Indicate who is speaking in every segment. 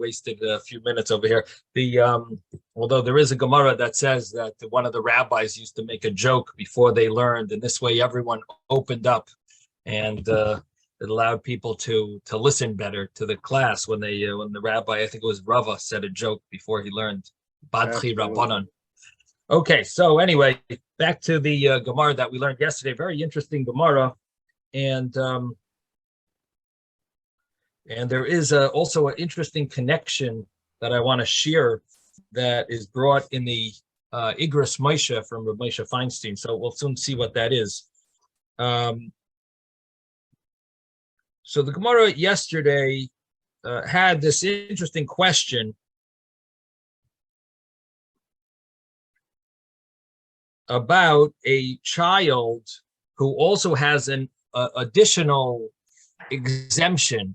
Speaker 1: wasted a few minutes over here. Although there is a Gemara that says that one of the rabbis used to make a joke before they learned, and this way everyone opened up, and it allowed people to listen better to the class when the rabbi, I think it was Rava, said a joke before he learned. Badchi Rabbanon. Okay, so anyway, back to the Gemara that we learned yesterday. Very interesting Gemara, and there is also an interesting connection that I want to share that is brought in the Igros Moshe from Rav Moshe Feinstein. So we'll soon see what that is. So the Gemara yesterday had this interesting question about a child who also has an additional exemption,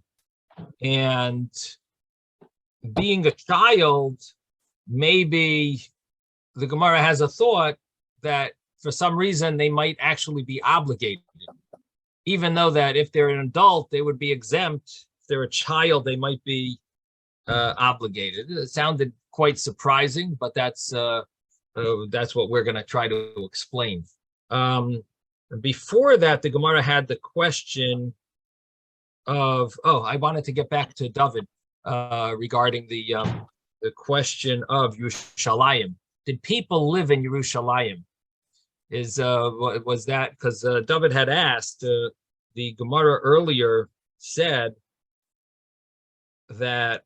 Speaker 1: and being a child, maybe the Gemara has a thought that for some reason they might actually be obligated, even though that if they're an adult, they would be exempt. If they're a child, they might be obligated. It sounded quite surprising, but that's what we're going to try to explain. Before that, the Gemara had the question of, I wanted to get back to David regarding the question of Yerushalayim. Did people live in Yerushalayim? Was that because David had asked? The Gemara earlier said that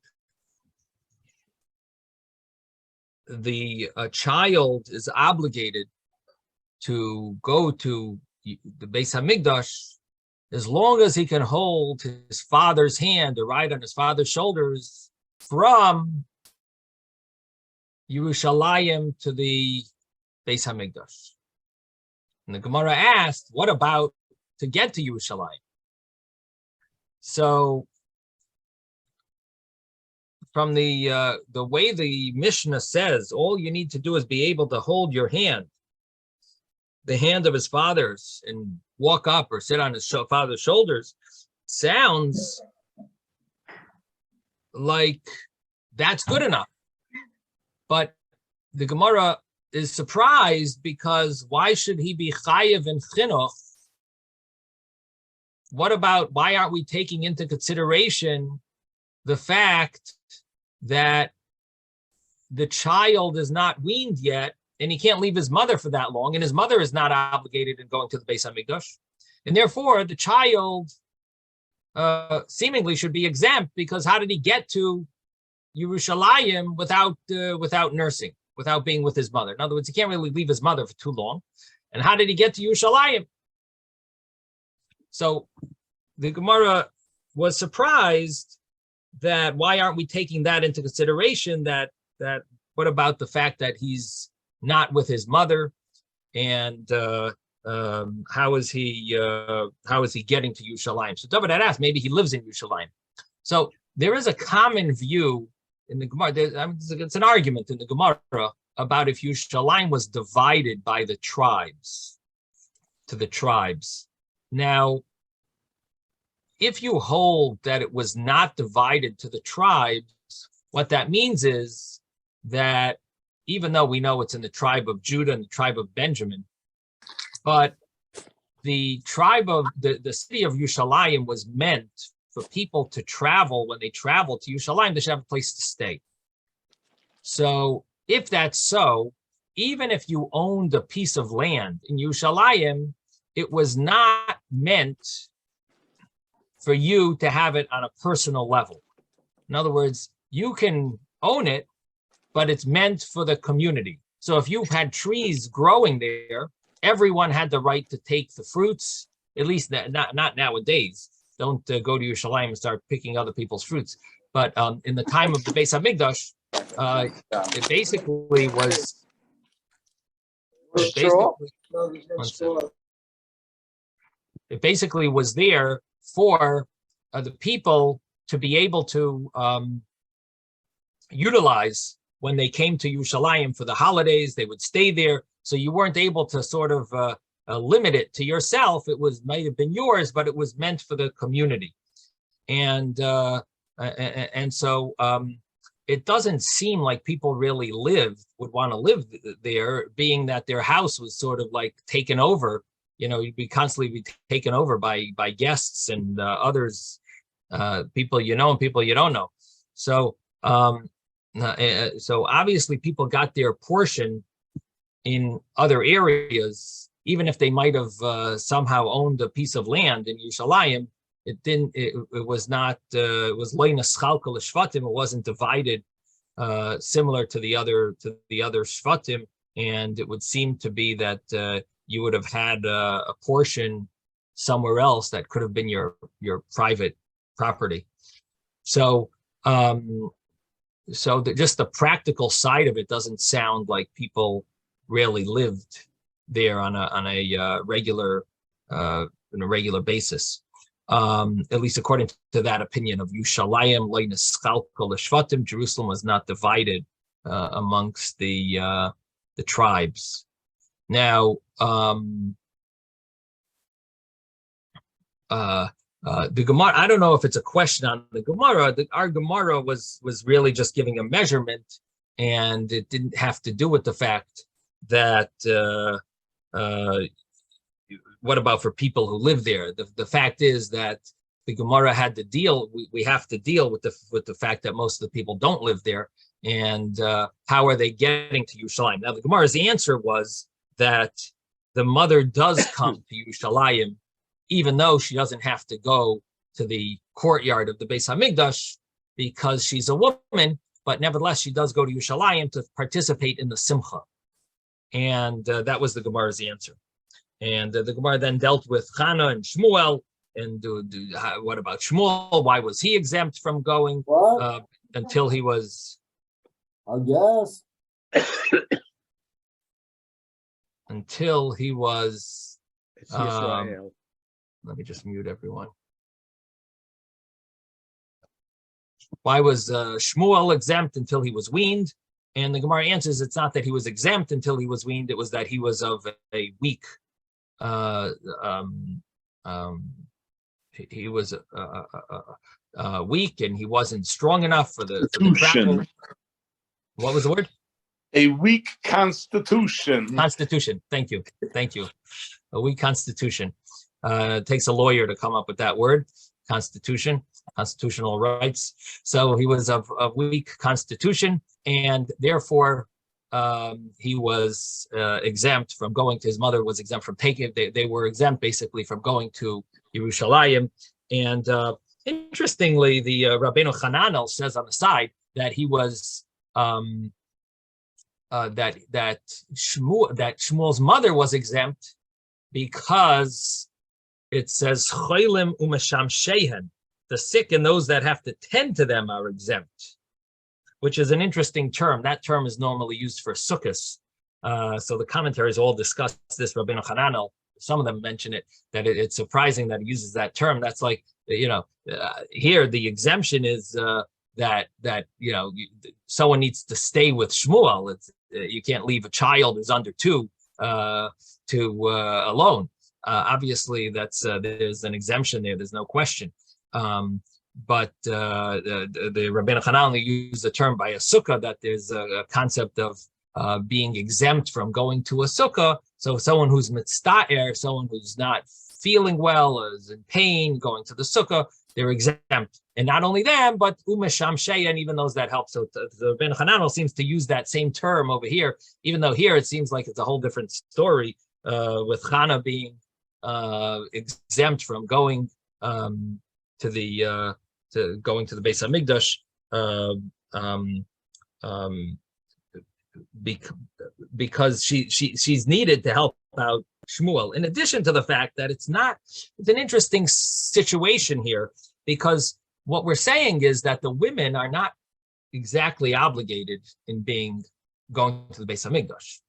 Speaker 1: the child is obligated to go to the Beis Hamikdash as long as he can hold his father's hand or ride on his father's shoulders from Yerushalayim to the Beis Hamikdash. And the Gemara asked, what about to get to Yerushalayim? So from the way the Mishnah says, all you need to do is be able to hold your hand, the hand of his father's, and walk up or sit on his father's shoulders. Sounds like that's good enough. But the Gemara is surprised because why should he be chayev in chinuch? Why aren't we taking into consideration the fact that the child is not weaned yet, and he can't leave his mother for that long, and his mother is not obligated in going to the Beis Hamikdash, and therefore the child seemingly should be exempt, because how did he get to Yerushalayim without nursing, without being with his mother? In other words, he can't really leave his mother for too long. And how did he get to Yerushalayim? So the Gemara was surprised that why aren't we taking that into consideration? That what about the fact that he's not with his mother, and how is he getting to Yerushalayim? So David had asked, maybe he lives in Yerushalayim. So there is a common view in the Gemara. It's an argument in the Gemara about if Yerushalayim was divided by the tribes to the tribes. Now, if you hold that it was not divided to the tribes, what that means is that even though we know it's in the tribe of Judah and the tribe of Benjamin, but the tribe of the city of Yerushalayim was meant for people to travel. When they travel to Yerushalayim, they should have a place to stay. So if that's so, even if you owned a piece of land in Yerushalayim, it was not meant for you to have it on a personal level. In other words, you can own it, but it's meant for the community. So if you had trees growing there, everyone had the right to take the fruits, at least not nowadays. Don't go to Yerushalayim and start picking other people's fruits. But in the time of the Beis Hamikdash, it basically was... It basically was there for the people to be able to utilize when they came to Yerushalayim for the holidays. They would stay there, so you weren't able to sort of limit it to yourself. It might have been yours, but it was meant for the community, and so it doesn't seem like people really would want to live there, being that their house was sort of like taken over. You'd be constantly taken over by guests and others, people you know and people you don't know. So so obviously people got their portion in other areas, even if they might have somehow owned a piece of land in Yerushalayim. It didn't. It was not. It was loina schalka l'shvatim. It wasn't divided similar to the other shvatim, and it would seem to be that you would have had a portion somewhere else that could have been your private property. So just the practical side of it doesn't sound like people really lived there on a regular basis. At least according to that opinion of Yerushalayim, Jerusalem was not divided amongst the tribes. Now, the Gemara, I don't know if it's a question on the Gemara. Our Gemara was really just giving a measurement, and it didn't have to do with the fact that what about for people who live there? The fact is that the Gemara had to deal. We have to deal with the fact that most of the people don't live there, and how are they getting to Yerushalayim? Now, the Gemara's answer was that the mother does come to Yerushalayim, even though she doesn't have to go to the courtyard of the Beis Hamikdash because she's a woman. But nevertheless, she does go to Yerushalayim to participate in the Simcha, and that was the Gemara's answer. And the Gemara then dealt with Chana and Shmuel. And what about Shmuel? Why was he exempt from going until he was?
Speaker 2: I guess.
Speaker 1: Until he was.
Speaker 3: Israel.
Speaker 1: Let me just mute everyone. Why was Shmuel exempt until he was weaned? And the Gemara answers it's not that he was exempt until he was weaned. It was that he was of a weak. He was weak and he wasn't strong enough for the travel. What was the word?
Speaker 3: A weak constitution.
Speaker 1: Constitution. Thank you. A weak constitution. It takes a lawyer to come up with that word. Constitution, constitutional rights. So he was of weak constitution, and therefore he was exempt from going to, his mother was exempt from taking, they were exempt basically from going to Yerushalayim. And interestingly, the Rabbeinu Hananel says on the side that he was that Shmuel's mother was exempt because it says cholim umeshamshehen, the sick and those that have to tend to them are exempt, which is an interesting term. That term is normally used for sukkahs. So the commentaries all discuss this. Rabbeinu Hananel, some of them mention it, that it's surprising that he uses that term. That's like, here the exemption is that someone needs to stay with Shmuel. You can't leave a child who's under 2 alone. Obviously, that's there's an exemption there. There's no question. But the Rabbeinu Hananel used the term by a sukkah, that there's a concept of being exempt from going to a sukkah. So someone who's mitzta'er, someone who's not feeling well, is in pain, going to the sukkah, they're exempt. And not only them, but umesham and even those that help. So the Rabbeinu Hananel seems to use that same term over here, even though here it seems like it's a whole different story, with Chana being exempt from going to going to the Beis Hamikdash, because she's needed to help out Shmuel. In addition to the fact that it's an interesting situation here, because what we're saying is that the women are not exactly obligated in going to the Beis Hamikdash.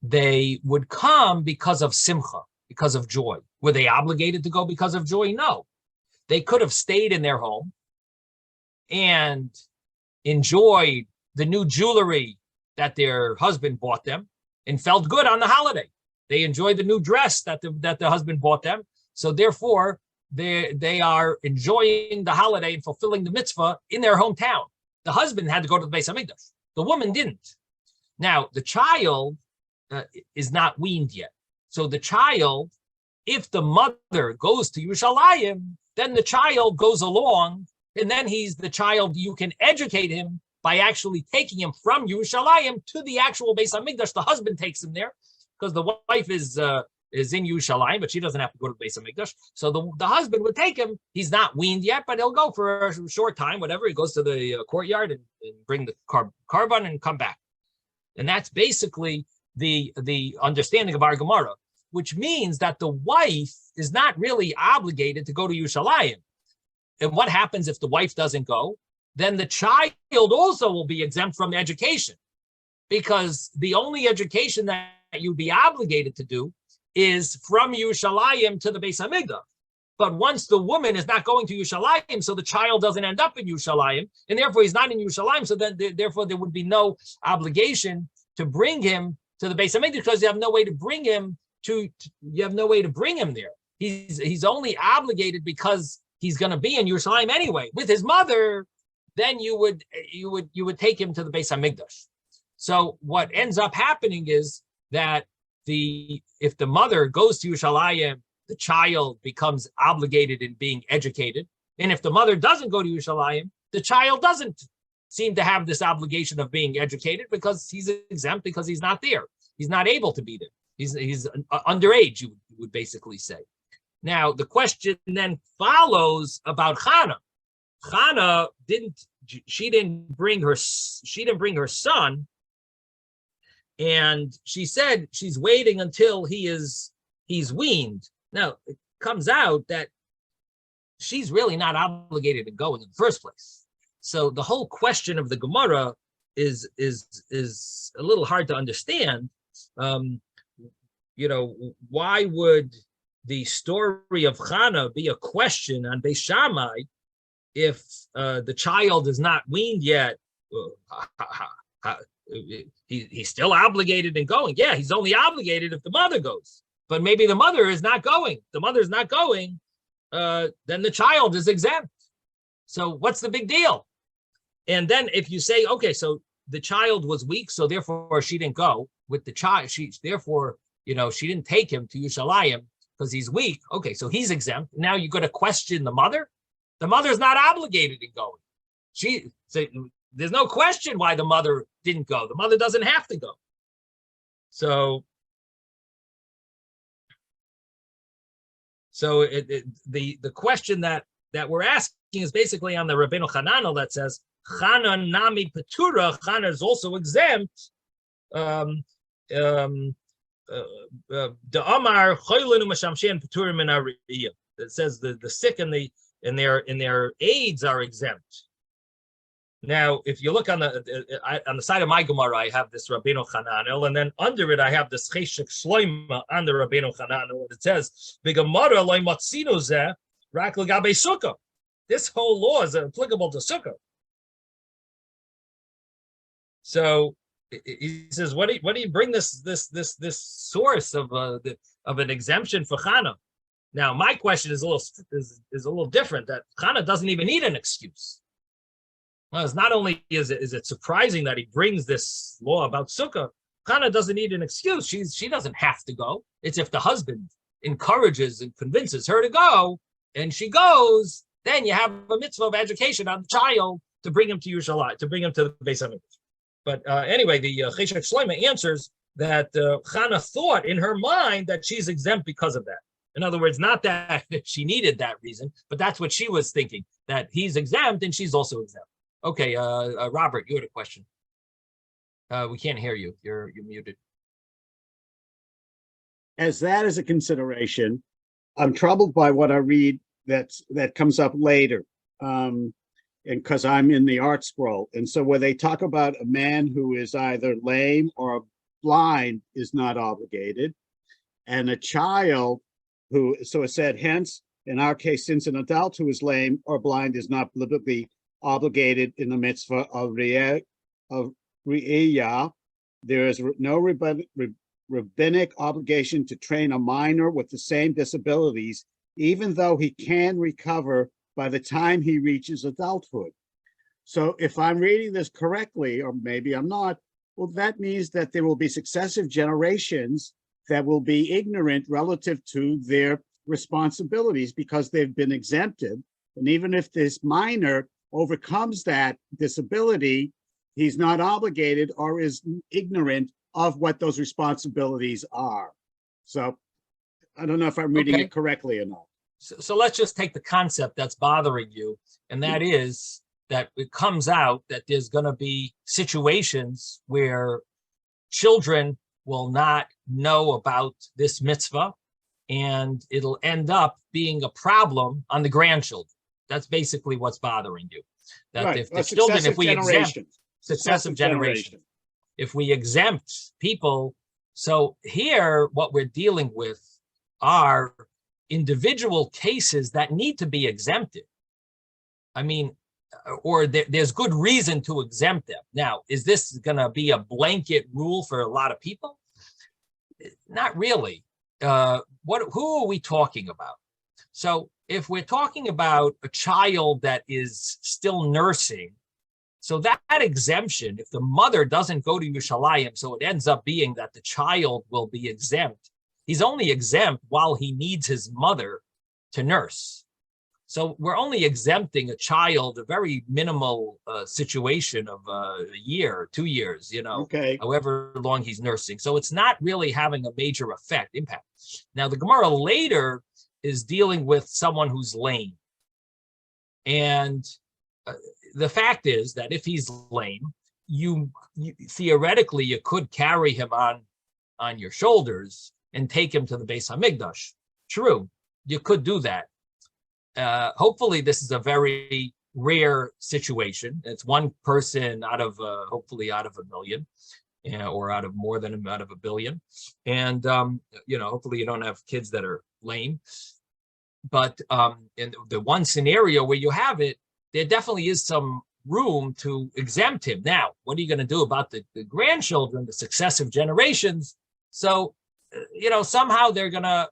Speaker 1: They would come because of simcha, because of joy. Were they obligated to go because of joy? No. They could have stayed in their home and enjoyed the new jewelry that their husband bought them and felt good on the holiday. They enjoyed the new dress that the husband bought them. So therefore, they are enjoying the holiday and fulfilling the mitzvah in their hometown. The husband had to go to the Beis Hamikdash. The woman didn't. Now, the child is not weaned yet. So the child, if the mother goes to Yerushalayim, then the child goes along, and then he's the child. You can educate him by actually taking him from Yerushalayim to the actual Beis Hamikdash. The husband takes him there because the wife is in Yerushalayim, but she doesn't have to go to the Beis Hamikdash. So the husband would take him. He's not weaned yet, but he'll go for a short time, whatever. He goes to the courtyard and bring the carbon and come back. And that's basically the understanding of our Gemara, which means that the wife is not really obligated to go to Yerushalayim. And what happens if the wife doesn't go? Then the child also will be exempt from education, because the only education that you'd be obligated to do is from Yerushalayim to the Beis Hamikdash. But once the woman is not going to Yerushalayim, so the child doesn't end up in Yerushalayim, and therefore he's not in Yerushalayim, so then therefore there would be no obligation to bring him to the Beis Hamikdash, because you have no way to bring him there. He's only obligated because he's going to be in Yerushalayim anyway. With his mother, then you would take him to the Beis Hamikdash. So what ends up happening is that if the mother goes to Yerushalayim, the child becomes obligated in being educated. And if the mother doesn't go to Yerushalayim, the child doesn't seem to have this obligation of being educated, because he's exempt, because he's not there. He's not able to be there. He's underage, you would basically say. Now, the question then follows about Chana. Chana didn't bring her son, and she said she's waiting until he's weaned. Now, it comes out that she's really not obligated to go in the first place. So the whole question of the Gemara is a little hard to understand. Why would the story of Chana be a question on Beis Shammai if the child is not weaned yet? He's still obligated in going. Yeah, he's only obligated if the mother goes. But maybe the mother is not going. The mother's not going, then the child is exempt. So what's the big deal? And then if you say, okay, so the child was weak, so therefore she didn't go with the child. She didn't take him to Yerushalayim because he's weak. Okay, so he's exempt. Now you're going to question the mother? The mother's not obligated in going. There's no question why the mother didn't go. The mother doesn't have to go. So the question that we're asking is basically on the Rabbeinu Hananel that says Chana nami petura. Chana is also exempt. The Amar choylenu mashamshen peturim min hariyah. It says the sick and their aids are exempt. Now, if you look on the side of my Gemara, I have this Rabbeinu Hananel, and then under it I have this Cheshek Shloima on the Rabbeinu Hananel. It says, "B'Gemara loy matzinu zeh rak l'gabei sukkah." This whole law is applicable to sukkah. So he says, "What do you bring this source of an exemption for Chana?" Now, my question is a little different. That Chana doesn't even need an excuse. Well, it's not only is it surprising that he brings this law about sukkah, Chana doesn't need an excuse. She doesn't have to go. It's if the husband encourages and convinces her to go, and she goes, then you have a mitzvah of education on the child to bring him to Yerushalayim, to bring him to the Beis Hamikdash. But anyway, the Cheshek Shloima answers that Chana thought in her mind that she's exempt because of that. In other words, not that she needed that reason, but that's what she was thinking, that he's exempt and she's also exempt. Okay, Robert, you had a question. We can't hear you. You're muted.
Speaker 4: As that is a consideration, I'm troubled by what I read that comes up later, and because I'm in the art scroll. And so where they talk about a man who is either lame or blind is not obligated, and a child who, so it said, hence, in our case, since an adult who is lame or blind is not biblically obligated in the mitzvah of Re'iyah, there is no rabbinic obligation to train a minor with the same disabilities, even though he can recover by the time he reaches adulthood. So if I'm reading this correctly, or maybe I'm not, well, that means that there will be successive generations that will be ignorant relative to their responsibilities because they've been exempted. And even if this minor overcomes that disability, he's not obligated or is ignorant of what those responsibilities are. So I don't know if I'm reading it correctly or not.
Speaker 1: So let's just take the concept that's bothering you, and that is that it comes out that there's going to be situations where children will not know about this mitzvah, and it'll end up being a problem on the grandchildren. That's basically what's bothering you. That
Speaker 4: Right.
Speaker 1: if the children, if we exempt successive
Speaker 4: generation.
Speaker 1: if we exempt people, so here what we're dealing with are individual cases that need to be exempted. I mean, or there's good reason to exempt them. Now, is this going to be a blanket rule for a lot of people? Not really. Who are we talking about? So if we're talking about a child that is still nursing, so that exemption, if the mother doesn't go to Yerushalayim, so it ends up being that the child will be exempt. He's only exempt while he needs his mother to nurse. So we're only exempting a child, a very minimal situation of a year, 2 years, however long he's nursing. So it's not really having a major impact. Now, the Gemara later is dealing with someone who's lame. And the fact is that if he's lame, you theoretically, you could carry him on your shoulders and take him to the Beis HaMikdash. True, you could do that. Hopefully this is a very rare situation. It's one person out of hopefully out of a million, or out of more than out of a billion. And hopefully you don't have kids that are lame. But in the one scenario where you have it, there definitely is some room to exempt him. Now, what are you going to do about the grandchildren, the successive generations? So, somehow they're gonna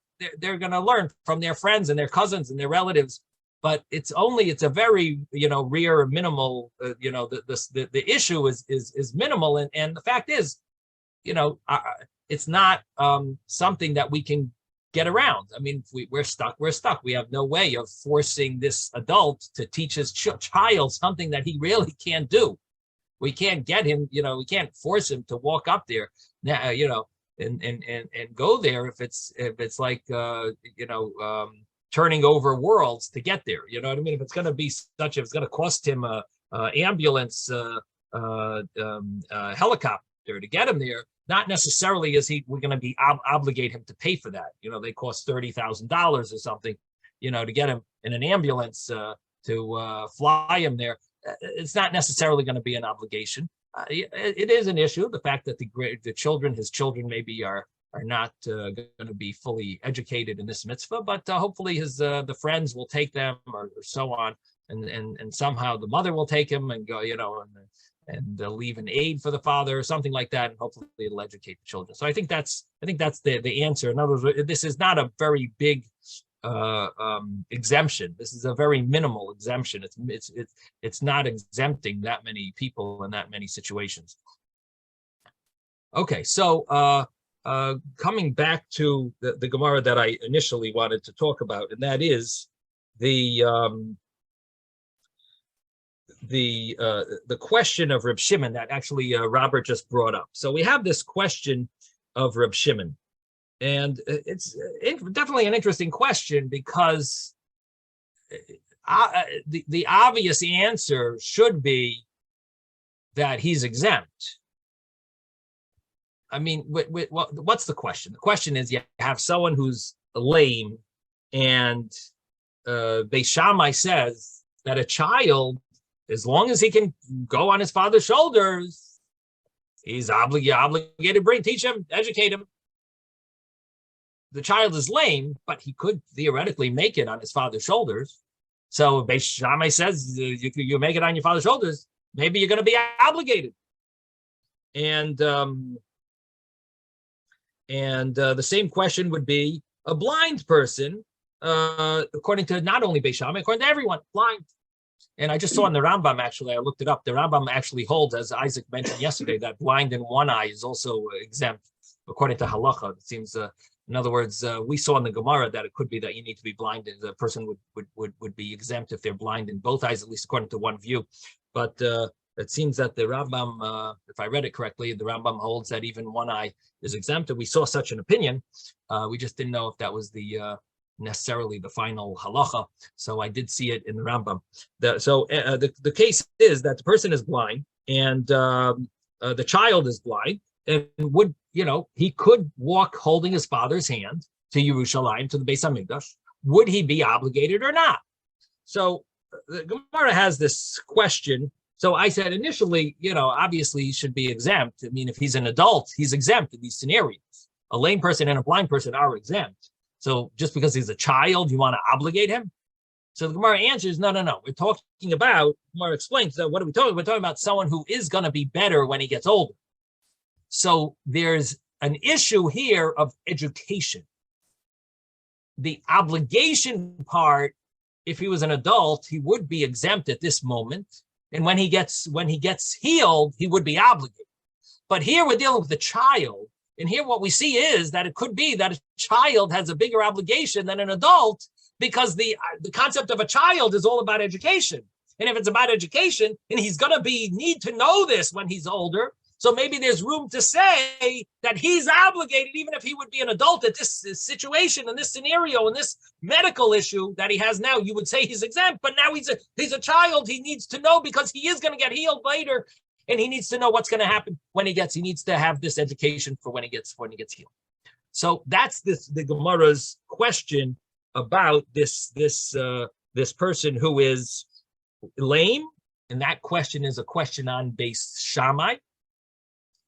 Speaker 1: learn from their friends and their cousins and their relatives, but it's a very rare, minimal. The issue is minimal, and the fact is, it's not something that we can get around. I mean, if we're stuck. We have no way of forcing this adult to teach his child something that he really can't do. We can't get him. We can't force him to walk up there now. And go there if it's like turning over worlds to get there. You know what I mean? If it's going to be if it's going to cost him a ambulance, helicopter to get him there, not necessarily we're going to be obligate him to pay for that. They cost $30,000 or something, to get him in an ambulance to fly him there. It's not necessarily going to be an obligation. It is an issue, the fact that his children maybe are not going to be fully educated in this mitzvah, but hopefully the friends will take them or so on, and somehow the mother will take him and go, and leave an aid for the father or something like that, and hopefully it'll educate the children. So I think that's the answer. In other words, this is not a very big exemption. This is a very minimal exemption. It's not exempting that many people in that many situations. Okay, so coming back to the Gemara that I initially wanted to talk about, and that is the question of Reb Shimon that actually Robert just brought up. So we have this question of Reb Shimon. And it's definitely an interesting question because the obvious answer should be that he's exempt. I mean, what's the question? The question is, you have someone who's lame, and Beis Shammai says that a child, as long as he can go on his father's shoulders, he's obligated to teach him, educate him. The child is lame, but he could theoretically make it on his father's shoulders. So Beis Shammai says you make it on your father's shoulders, maybe you're going to be obligated. And the same question would be a blind person, according to not only Beis Shammai, according to everyone, blind. And I just saw in the Rambam, actually, I looked it up. The Rambam actually holds, as Isaac mentioned yesterday, that blind in one eye is also exempt, according to halacha. It seems, in other words, we saw in the Gemara that it could be that you need to be blind, and the person would be exempt if they're blind in both eyes, at least according to one view. But it seems that the Rambam, if I read it correctly, the Rambam holds that even one eye is exempt. And we saw such an opinion. We just didn't know if that was the necessarily the final halacha. So I did see it in the Rambam. The case is that the person is blind and the child is blind, and would, he could walk holding his father's hand to Yerushalayim, to the Beis Hamikdash. Would he be obligated or not? So the Gemara has this question. So I said initially, obviously he should be exempt. I mean, if he's an adult, he's exempt in these scenarios. A lame person and a blind person are exempt. So just because he's a child, you want to obligate him? So the Gemara answers, no. We're talking about, Gemara explains, that what are we talking about? We're talking about someone who is going to be better when he gets older. So there's an issue here of education. The obligation part, if he was an adult, he would be exempt at this moment. And when he gets healed, he would be obligated. But here we're dealing with the child. And here what we see is that it could be that a child has a bigger obligation than an adult, because the concept of a child is all about education. And if it's about education, and he's going to need to know this when he's older, so maybe there's room to say that he's obligated, even if he would be an adult at this situation, in this scenario, in this medical issue that he has now, you would say he's exempt, but now he's a child. He needs to know because he is going to get healed later. And he needs to know what's going to happen when he needs to have this education for when he gets healed. So that's the Gemara's question about this person who is lame. And that question is a question on Beis Shammai.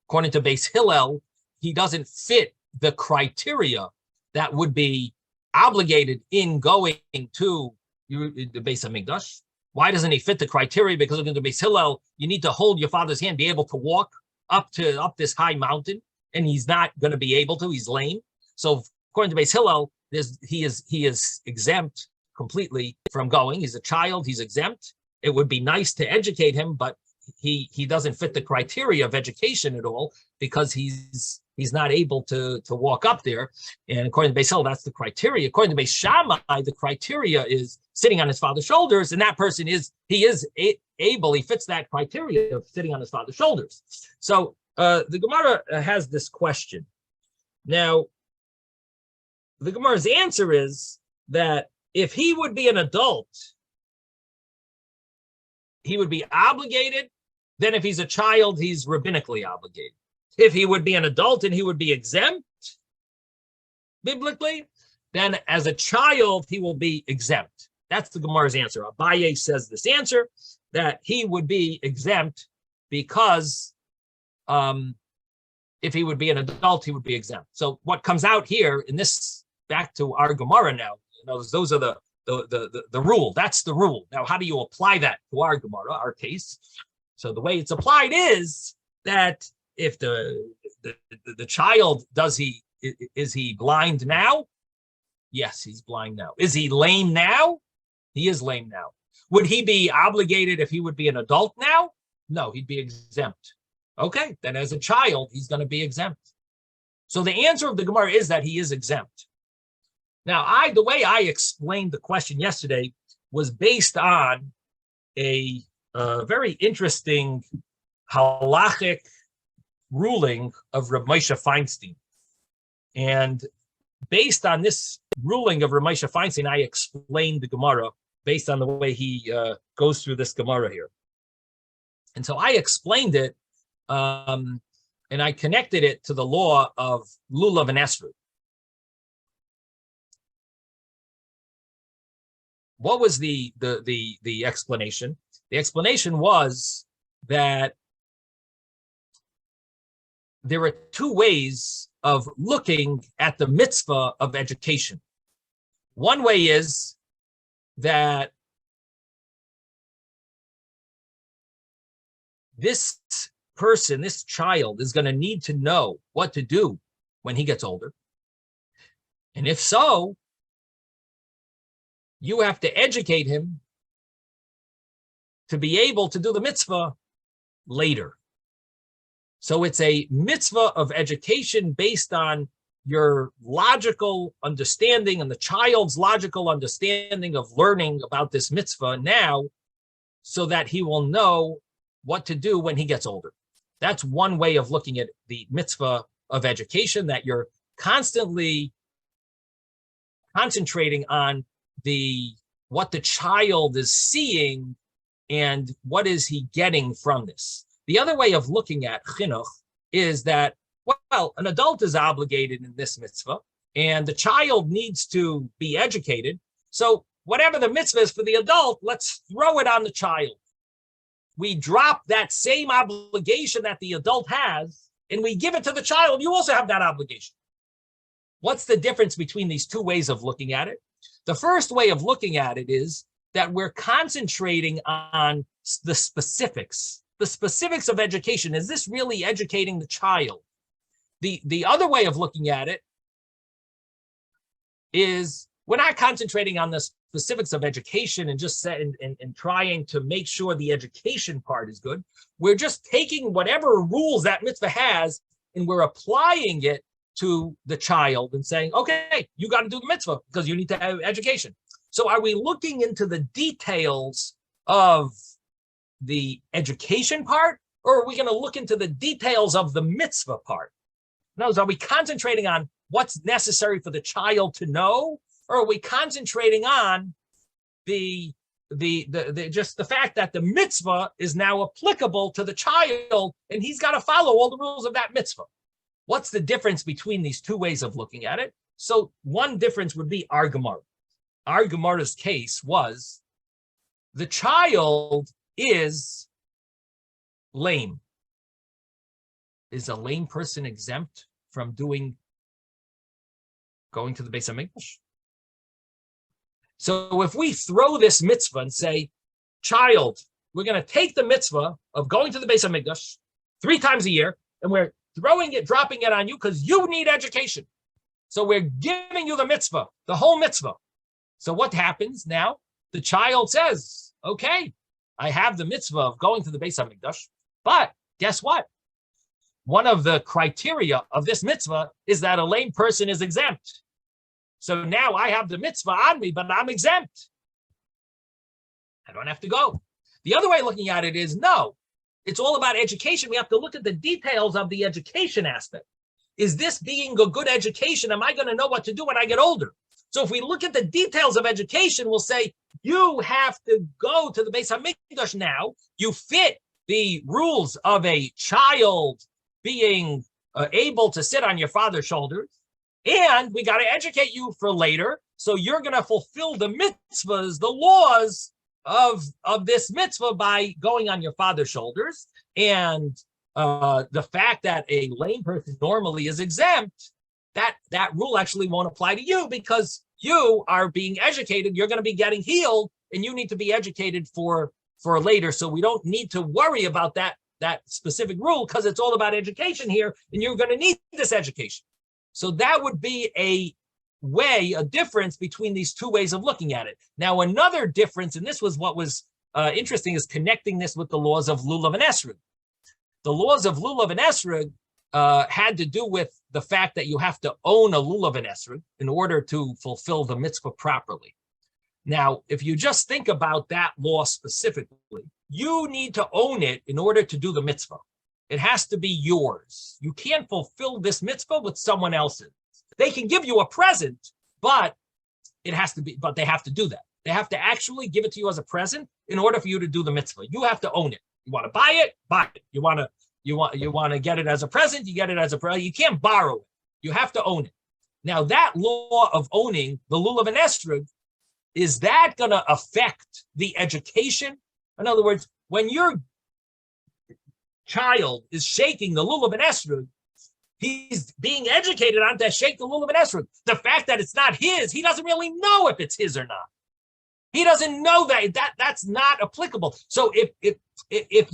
Speaker 1: According to Beis Hillel, he doesn't fit the criteria that would be obligated in going to the Beis Hamikdash. Why doesn't he fit the criteria? Because according to Beis Hillel, you need to hold your father's hand, be able to walk up this high mountain, and he's not going to be able to. He's lame. So according to Beis Hillel, he is exempt completely from going. He's a child. He's exempt. It would be nice to educate him, but he doesn't fit the criteria of education at all, because he's not able to walk up there. And according to Beis Hillel, that's the criteria. According to Beis Shammai, the criteria is sitting on his father's shoulders, and that person he fits that criteria of sitting on his father's shoulders. So the Gemara has this question. Now, the Gemara's answer is that if he would be an adult, he would be obligated. Then if he's a child, he's rabbinically obligated. If he would be an adult and he would be exempt, biblically, then as a child, he will be exempt. That's the Gemara's answer. Abaye says this answer, that he would be exempt because if he would be an adult, he would be exempt. So what comes out here in this, back to our Gemara now, those are the rule. That's the rule. Now, how do you apply that to our Gemara, our case? So the way it's applied is that if the child, is he blind now? Yes, he's blind now. Is he lame now? He is lame now. Would he be obligated if he would be an adult now? No, he'd be exempt. Okay, then as a child, he's going to be exempt. So the answer of the Gemara is that he is exempt. Now, the way I explained the question yesterday was based on a very interesting halachic ruling of Rav Moshe Feinstein. And based on this ruling of Rav Moshe Feinstein, I explained the Gemara based on the way he goes through this Gemara here. And so I explained it, and I connected it to the law of Lulav and Esrog. What was the explanation? The explanation was that there are two ways of looking at the mitzvah of education. One way is that this person, this child, is going to need to know what to do when he gets older. And if so, you have to educate him to be able to do the mitzvah later. So it's a mitzvah of education based on your logical understanding and the child's logical understanding of learning about this mitzvah now, so that he will know what to do when he gets older. That's one way of looking at the mitzvah of education, that you're constantly concentrating on what the child is seeing and what is he getting from this. The other way of looking at chinuch is that, well, an adult is obligated in this mitzvah, and the child needs to be educated. So whatever the mitzvah is for the adult, let's throw it on the child. We drop that same obligation that the adult has, and we give it to the child. You also have that obligation. What's the difference between these two ways of looking at it? The first way of looking at it is that we're concentrating on the specifics of education. Is this really educating the child? The other way of looking at it is we're not concentrating on the specifics of education and just and trying to make sure the education part is good. We're just taking whatever rules that mitzvah has and we're applying it to the child and saying, okay, you got to do the mitzvah because you need to have education. So are we looking into the details of the education part, or are we going to look into the details of the mitzvah part? In other words, are we concentrating on what's necessary for the child to know, or are we concentrating on just the fact that the mitzvah is now applicable to the child and he's got to follow all the rules of that mitzvah? What's the difference between these two ways of looking at it? So one difference would be our Gemara. Our Gemara's case was the child is lame. Is a lame person exempt from going to the Beis HaMikdash? So if we throw this mitzvah and say, child, we're going to take the mitzvah of going to the Beis HaMikdash 3 times a year, and we're dropping it on you because you need education. So we're giving you the mitzvah, the whole mitzvah. So what happens now? The child says, okay, I have the mitzvah of going to the Beis HaMikdash, but guess what? One of the criteria of this mitzvah is that a lame person is exempt. So now I have the mitzvah on me, but I'm exempt. I don't have to go. The other way of looking at it is, no, it's all about education. We have to look at the details of the education aspect. Is this being a good education? Am I going to know what to do when I get older? So if we look at the details of education, we'll say, you have to go to the Beis HaMikdash now. You fit the rules of a child being able to sit on your father's shoulders. And we got to educate you for later. So you're going to fulfill the mitzvahs, the laws of this mitzvah by going on your father's shoulders. And the fact that a lame person normally is exempt, that rule actually won't apply to you because you are being educated. You're going to be getting healed and you need to be educated for later. So we don't need to worry about that specific rule because it's all about education here and you're going to need this education. So that would be a difference between these two ways of looking at it. Now, another difference, and this was what was interesting, is connecting this with the laws of Lulav and Esrog. The laws of Lulav and Esrog had to do with the fact that you have to own a Lulav and Esrog in order to fulfill the mitzvah properly. Now, if you just think about that law specifically, you need to own it in order to do the mitzvah. It has to be yours. You can't fulfill this mitzvah with someone else's. They can give you a present, but they have to do that. They have to actually give it to you as a present in order for you to do the mitzvah. You have to own it. You want to buy it, buy it. You want to get it as a present, you get it as a present. You can't borrow it. You have to own it. Now, that law of owning the Lulav and Esrog, is that going to affect the education? In other words, when your child is shaking the Lulav and Esrog, he's being educated on to shake the Lulav and Esrog. The fact that it's not his, he doesn't really know if it's his or not. He doesn't know that's not applicable. So if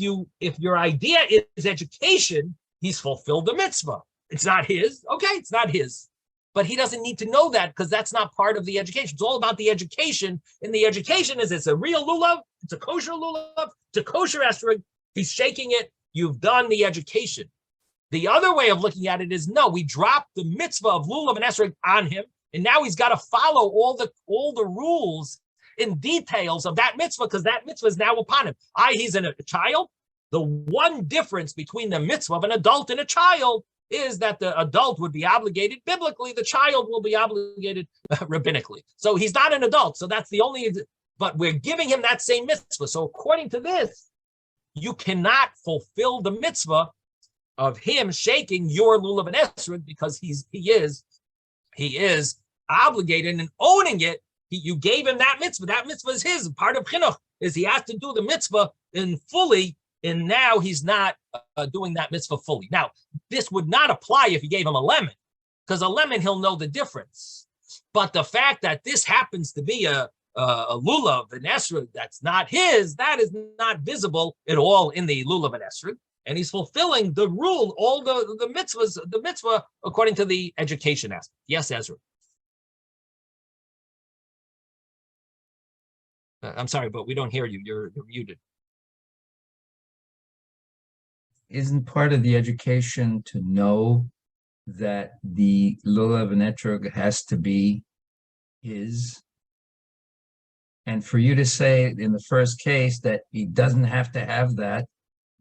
Speaker 1: your idea is education, he's fulfilled the mitzvah. It's not his. Okay, it's not his. but he doesn't need to know that because that's not part of the education. It's all about the education. And the education is it's a real lulav, it's a kosher lulav, it's a kosher esrog. He's shaking it. You've done the education. The other way of looking at it is no, we dropped the mitzvah of lulav and esrog on him, and now he's got to follow all the rules in details of that mitzvah because that mitzvah is now upon him. He's a child. The one difference between the mitzvah of an adult and a child is that the adult would be obligated biblically, the child will be obligated rabbinically. So he's not an adult. So that's the only, but we're giving him that same mitzvah. So according to this, you cannot fulfill the mitzvah of him shaking your lulav and esrog because he is obligated and owning it. You gave him that mitzvah. That mitzvah is his. Part of chinuch is he has to do the mitzvah in fully, and now he's not doing that mitzvah fully. Now, this would not apply if you gave him a lemon, because a lemon, he'll know the difference. But the fact that this happens to be a lulav, an esrog, that's not his, that is not visible at all in the lulav and esrog. And he's fulfilling the rule, all the mitzvahs, the mitzvah according to the education aspect. Yes, Ezra. I'm sorry, but we don't hear you. You're muted.
Speaker 5: Isn't part of the education to know that the lulav and etrog has to be his? And for you to say in the first case that he doesn't have to have that,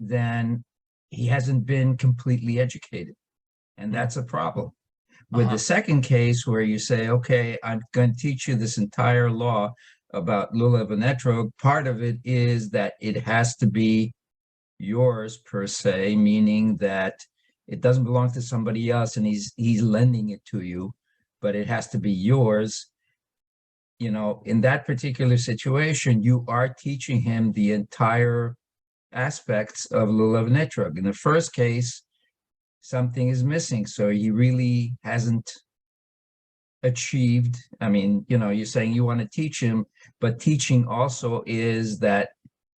Speaker 5: then he hasn't been completely educated. And that's a problem. With the second case where you say, okay, I'm going to teach you this entire law about lulav and etrog, part of it is that it has to be yours per se, meaning that it doesn't belong to somebody else and he's lending it to you, but it has to be yours. You know, in that particular situation, you are teaching him the entire aspects of lulav and etrog. In the first case, something is missing, so he really hasn't achieved. I mean, you know, you're saying you want to teach him, but teaching also is that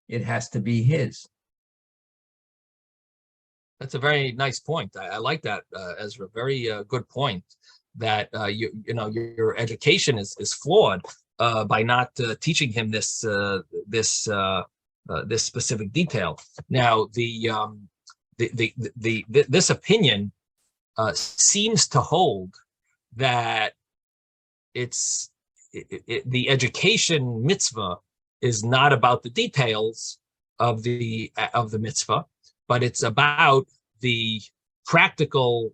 Speaker 5: it has to be his.
Speaker 1: That's a very nice point. I like that, Ezra. Very good point. That you know your education is flawed by not teaching him this this specific detail. Now this opinion seems to hold that the education mitzvah is not about the details of the mitzvah, but it's about the practical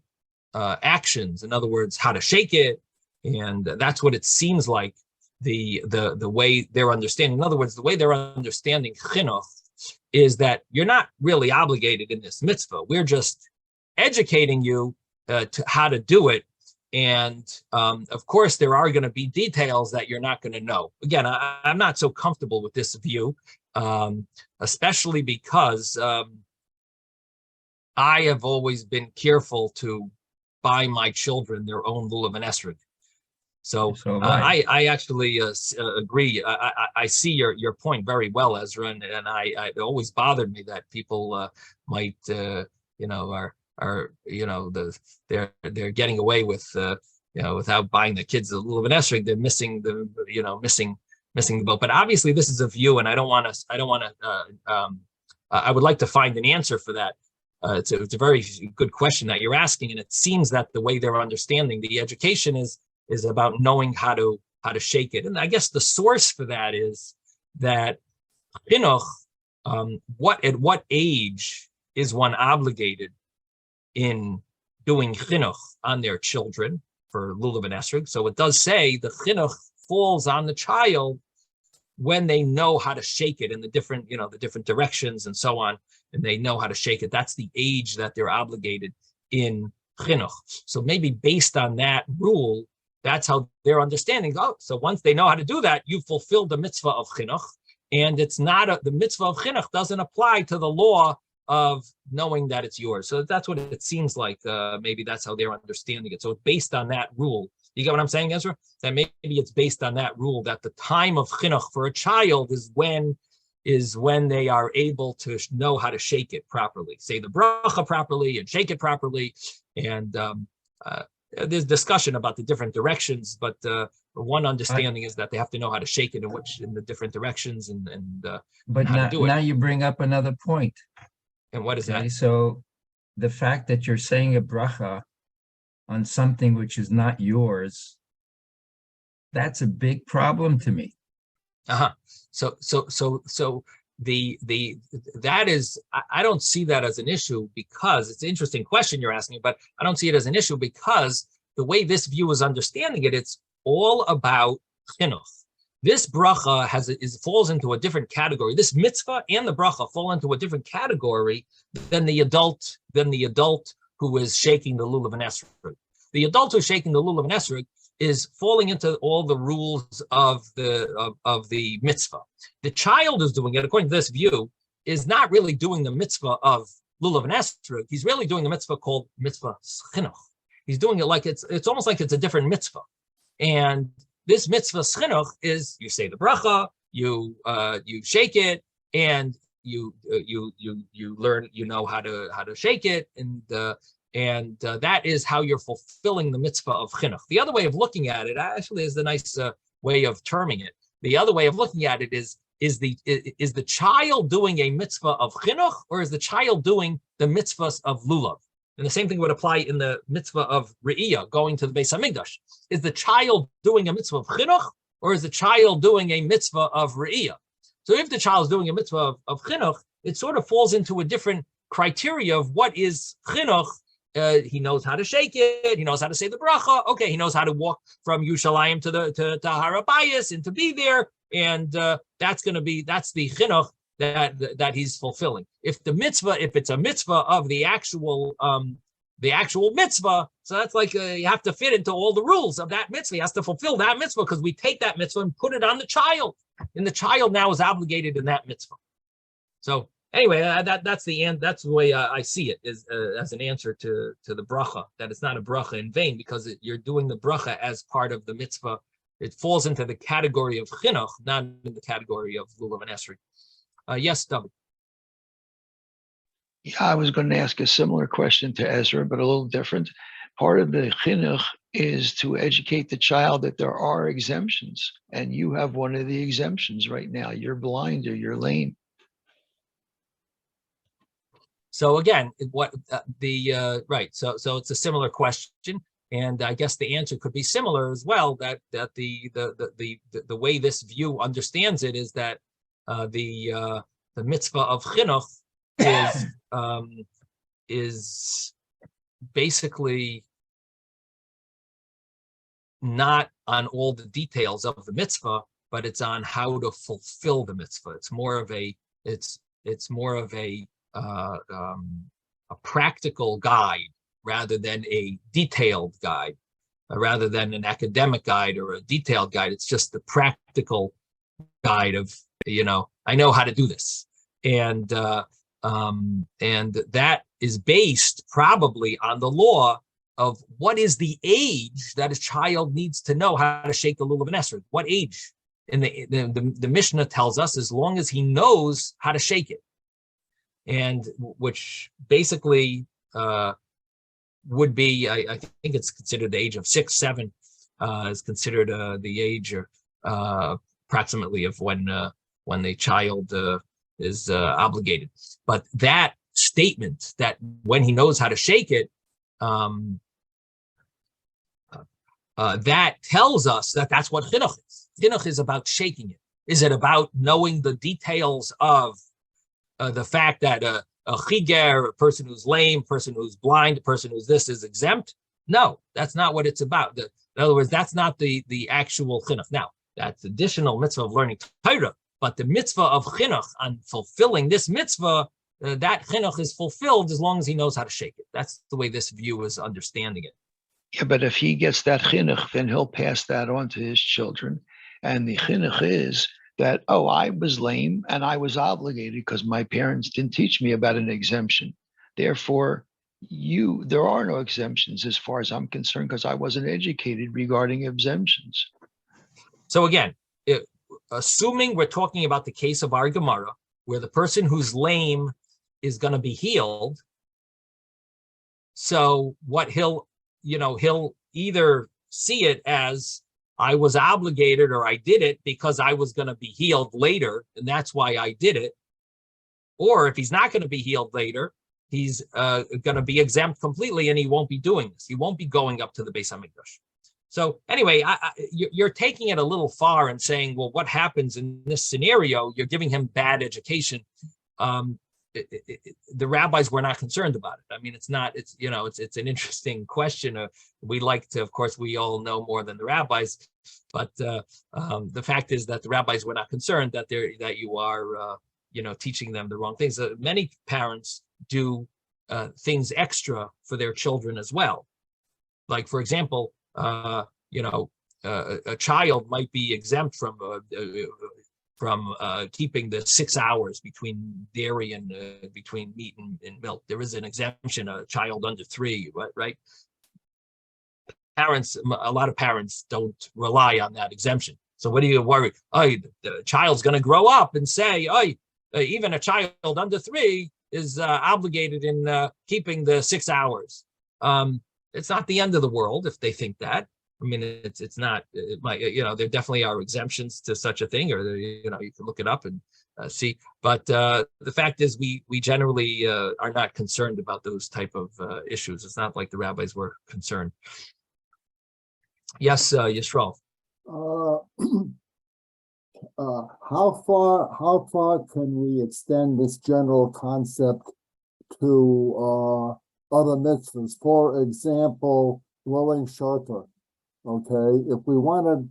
Speaker 1: actions. In other words, how to shake it, and that's what it seems like the way they're understanding. In other words, the way they're understanding chinuch is that you're not really obligated in this mitzvah. We're just educating you to how to do it. And of course, there are going to be details that you're not going to know. Again, I'm not so comfortable with this view, especially because I have always been careful to buy my children their own lulav and esrog. So I actually agree. I see your point very well, Ezra, and it always bothered me that people might they're getting away with without buying the kids a lulav and esrog. They're missing the boat. But obviously, this is a view, and I would like to find an answer for that. It's a very good question that you're asking, and it seems that the way they're understanding the education is about knowing how to shake it. And I guess the source for that is that chinuch, at what age is one obligated in doing chinuch on their children for lulav and esrog? So it does say the chinuch falls on the child when they know how to shake it in the different directions and so on, and they know how to shake it. That's the age that they're obligated in chinuch. So maybe based on that rule, that's how they're understanding. Oh, so once they know how to do that, you fulfilled the mitzvah of chinuch, and it's not the mitzvah of chinuch doesn't apply to the law of knowing that it's yours. So that's what it seems like. Maybe that's how they're understanding it. So it's based on that rule. You get what I'm saying, Ezra? That maybe it's based on that rule that the time of chinuch for a child is when they are able to know how to shake it properly, say the bracha properly, and shake it properly, and there's discussion about the different directions, but one understanding is that they have to know how to shake it in the different directions and
Speaker 5: But
Speaker 1: how to do it.
Speaker 5: now you bring up another point.
Speaker 1: And what is
Speaker 5: Okay,
Speaker 1: that?
Speaker 5: so the fact that you're saying a bracha on something which is not yours, that's a big problem to me.
Speaker 1: So that is, I don't see that as an issue, because it's an interesting question you're asking, but I don't see it as an issue because the way this view is understanding it, it's all about chinuch. This bracha falls into a different category. This mitzvah and the bracha fall into a different category than the adult who is shaking the lulav and esrog. The adult who's shaking the lulav and esrog is falling into all the rules of the mitzvah. The child who's doing it, according to this view, is not really doing the mitzvah of lulav and esrog. He's really doing the mitzvah called mitzvah chinuch. He's doing it like it's almost like it's a different mitzvah. And this mitzvah chinuch is, you say the bracha, you shake it, and you learn, how to shake it, and that is how you're fulfilling the mitzvah of chinuch. The other way of looking at it actually is the nice way of terming it. The other way of looking at it is the child doing a mitzvah of chinuch, or is the child doing the mitzvahs of lulav? And the same thing would apply in the mitzvah of re'iyah, going to the Beis Hamikdash. Is the child doing a mitzvah of chinuch, or is the child doing a mitzvah of re'iyah? So if the child is doing a mitzvah of chinuch, it sort of falls into a different criteria of what is chinuch. He knows how to shake it. He knows how to say the bracha. Okay, he knows how to walk from Yerushalayim to Har HaBayis and to be there, and that's the chinuch that he's fulfilling. If it's a mitzvah of the actual mitzvah, so that's like you have to fit into all the rules of that mitzvah. He has to fulfill that mitzvah because we take that mitzvah and put it on the child, and the child now is obligated in that mitzvah. So anyway, that's the end. That's the way I see it, is as an answer to the bracha, that it's not a bracha in vain, because you're doing the bracha as part of the mitzvah. It falls into the category of chinuch, not in the category of lulav and esrog. Yes, David.
Speaker 6: Yeah, I was going to ask a similar question to Ezra, but a little different. Part of the chinuch is to educate the child that there are exemptions, and you have one of the exemptions right now. You're blind or you're lame.
Speaker 1: So again, right? So it's a similar question, and I guess the answer could be similar as well. That the way this view understands it is that the mitzvah of chinuch is basically not on all the details of the mitzvah, but it's on how to fulfill the mitzvah. It's more of a practical guide rather than a detailed guide, rather than an academic guide or a detailed guide. It's just the practical guide of, I know how to do this. And that is based probably on the law of what is the age that a child needs to know how to shake the lulav and esrog. What age? And the Mishnah tells us as long as he knows how to shake it. And which basically would be, I think it's considered the age of 6, 7 is considered the age approximately of when the child is obligated. But that statement that when he knows how to shake it, that tells us that that's what chinuch is. Chinuch is about shaking it. Is it about knowing the details of the fact that a chiger, a person who's lame, a person who's blind, a person who's this is exempt? No, that's not what it's about. In other words, that's not the actual chinuch. Now, that's additional mitzvah of learning Torah, but the mitzvah of chinuch on fulfilling this mitzvah, that chinuch is fulfilled as long as he knows how to shake it. That's the way this view is understanding it.
Speaker 6: Yeah, but if he gets that chinuch, then he'll pass that on to his children. And the chinuch is that, oh, I was lame and I was obligated because my parents didn't teach me about an exemption. Therefore, there are no exemptions as far as I'm concerned, because I wasn't educated regarding exemptions.
Speaker 1: So again, assuming we're talking about the case of our Gemara, where the person who's lame is going to be healed, so what he'll either see it as I was obligated or I did it because I was going to be healed later, and that's why I did it. Or if he's not going to be healed later, he's going to be exempt completely, and he won't be doing this. He won't be going up to the Beis Hamikdash. So anyway, you're taking it a little far and saying, well, what happens in this scenario? You're giving him bad education. The rabbis were not concerned about it. I mean, it's an interesting question. We like to, of course, we all know more than the rabbis, but the fact is that the rabbis were not concerned that you are, teaching them the wrong things. Many parents do things extra for their children as well. Like, for example, a child might be exempt from keeping the 6 hours between dairy and between meat and milk. There is an exemption, a child under 3, right? A lot of parents don't rely on that exemption. So what do you worry? The child's going to grow up and say, even a child under 3 is obligated in keeping the 6 hours. It's not the end of the world if they think that. I mean, it's not. There definitely are exemptions to such a thing, or you can look it up and see. But the fact is, we generally are not concerned about those type of issues. It's not like the rabbis were concerned. Yes, Yisrael.
Speaker 2: How far can we extend this general concept to other mitzvahs? For example, blowing shofar. Okay, if we want to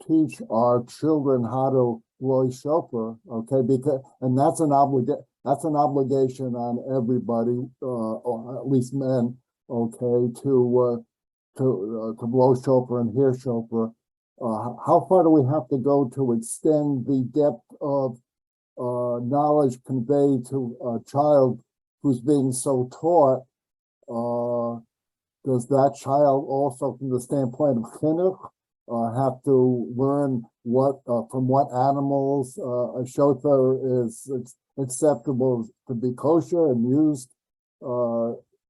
Speaker 2: teach our children how to blow shofar, okay, and that's an obligation on everybody, or at least men, okay, to blow shofar and hear shofar. How far do we have to go to extend the depth of knowledge conveyed to a child who's being so taught? Does that child also, from the standpoint of chinuch, have to learn from what animals a shofar is acceptable to be kosher and used?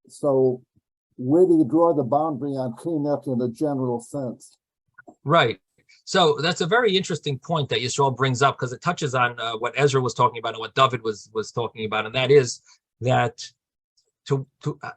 Speaker 2: So where do you draw the boundary on chinuch in a general sense?
Speaker 1: Right. So that's a very interesting point that Yisrael brings up, because it touches on what Ezra was talking about and what David was talking about, and that is that to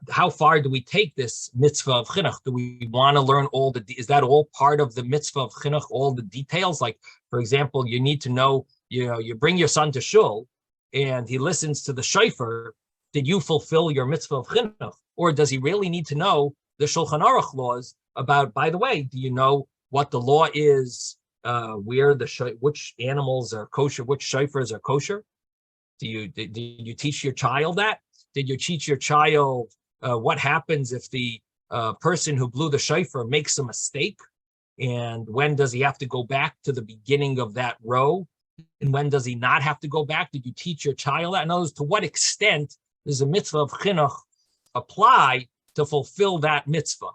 Speaker 1: how far do we take this mitzvah of chinuch? Do we want to learn is that all part of the mitzvah of chinuch, all the details? Like, for example, you need to know, you bring your son to shul and he listens to the shofar. Did you fulfill your mitzvah of chinuch? Or does he really need to know the Shulchan Aruch laws about, by the way, do you know what the law is, which animals are kosher, which shofars are kosher? Did you teach your child that? Did you teach your child what happens if the person who blew the shofar makes a mistake? And when does he have to go back to the beginning of that row? And when does he not have to go back? Did you teach your child that? In other words, to what extent does the mitzvah of chinuch apply to fulfill that mitzvah?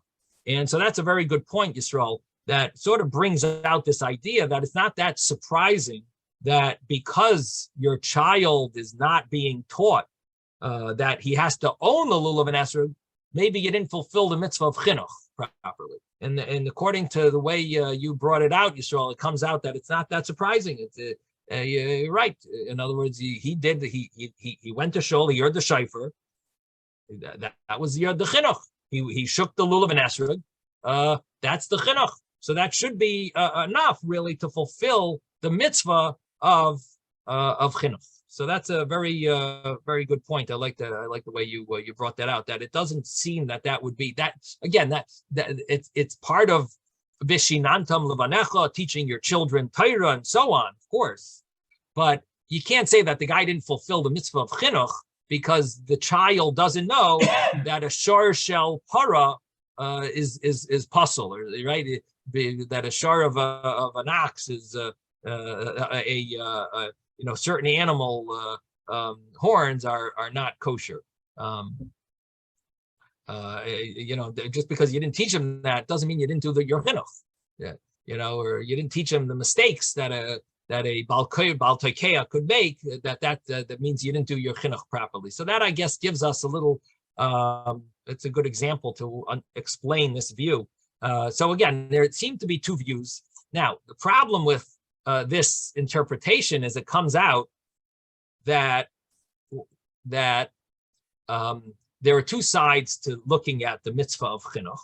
Speaker 1: And so that's a very good point, Yisrael, that sort of brings out this idea that it's not that surprising that because your child is not being taught that he has to own the lulav and esrog, maybe you didn't fulfill the mitzvah of chinuch properly. And according to the way you brought it out, Yisrael, it comes out that it's not that surprising. You're right. In other words, he went to shul, he heard the shofar. That was the chinuch. He shook the lulav and esrog. That's the chinuch. So that should be enough, really, to fulfill the mitzvah of chinuch. So that's a very very good point. I like that. I like the way you brought that out. That it doesn't seem that would be that again. That it's part of vishinantam levanecha, teaching your children Torah and so on, of course. But you can't say that the guy didn't fulfill the mitzvah of chinuch because the child doesn't know that a shor shel para is puzzle, or right? That a shor of an ox is certain animal horns are not kosher. Just because you didn't teach him that doesn't mean you didn't do your chinuch. Yeah, or you didn't teach him the mistakes that a Baal Tokeya could make. That means you didn't do your chinuch properly. So that, I guess, gives us a little. It's a good example to explain this view. So again, there seem to be two views. Now, the problem with this interpretation is it comes out that there are two sides to looking at the mitzvah of chinuch,